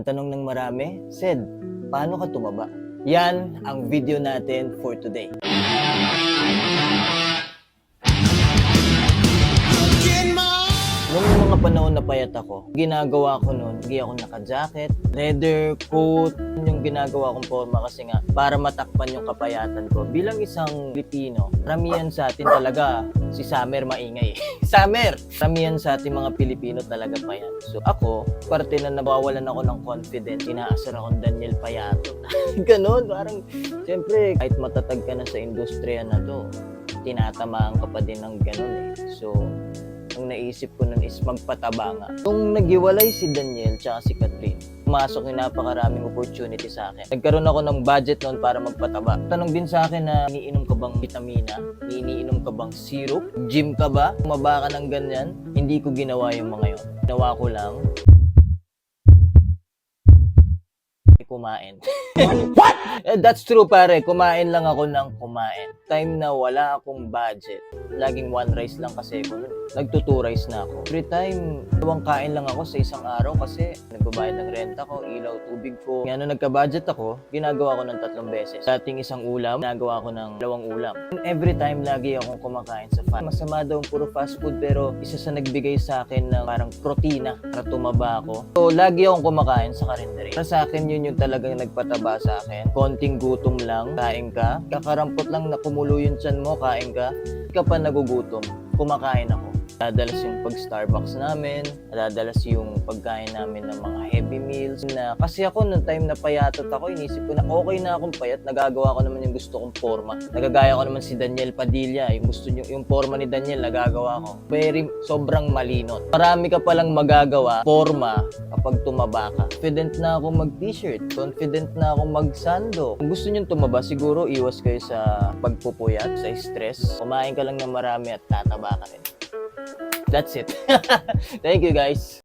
Tanong ng marami, Sed, paano ka tumaba? Yan ang video natin for today. Nung mga panahon na payat ako, ginagawa ko noon, hindi ako naka-jacket, leather coat, yung ginagawa kong forma kasi nga para matakpan yung kapayatan ko. Bilang isang Pilipino, ramihan sa atin talaga, si Summer maingay. Summer! Ramihan sa ating mga Pilipino talaga payat. So ako, parte na nabawalan ako ng confidence, inaasar akong Daniel Payato. Ganon, parang, siyempre, kahit matatag ka na sa industriya na to, tinatamaan ka pa din ng ganon eh. So, ang naisip ko nun is magpataba nga. Nung naghiwalay si Daniel tsaka si Catherine, pumasok yung napakaraming opportunity sa akin. Nagkaroon ako ng budget noon para magpataba. Tanong din sa akin na, iniinom ka bang vitamina? Iniinom ka bang syrup? Gym ka ba? Kumaba ka ng ganyan? Hindi ko ginawa yung mga yun. Ginawa ko lang kumain. What? That's true pare, kumain lang ako ng kumain. Time na wala akong budget, laging one rice lang kasi ako nun. Nagto-two rice na ako. Every time, dalawang kain lang ako sa isang araw kasi nagbabayad ng renta ko, ilaw, tubig ko. Kaya nung nagka-budget ako, ginagawa ko ng 3 beses. Dating isang ulam, ginagawa ko ng 2 ulam. And every time, lagi akong kumakain sa fast. Masama daw puro fast food pero isa sa nagbigay sa akin ng parang protina para tumaba ako. So, lagi akong kumakain sa karinderya. Para sa akin, yun yung talagang nagpataba sa akin. Konting gutom lang, kain ka. Kakarampot lang na kumulo yung tiyan mo, kain ka. Hindi ka pa nagugutom, kumakain ako. Dadalas yung pag-Starbucks namin, dadalas yung pagkain namin ng mga heavy meals na kasi ako nung time na payatot ako, inisip ko na okay na akong payat, nagagawa ko naman yung gusto kong forma. Nagagaya ko naman si Daniel Padilla, yung gusto niyo, yung forma ni Daniel nagagawa ko. Sobrang malinot. Marami ka palang magagawa, forma kapag tumaba ka. Confident na ako mag-t-shirt, confident na ako mag-sando. Kung gusto niyo tumaba, siguro iwas kayo sa pagpupuyat, sa stress. Kumain ka lang ng marami at tataba ka rin. That's it. Thank you guys.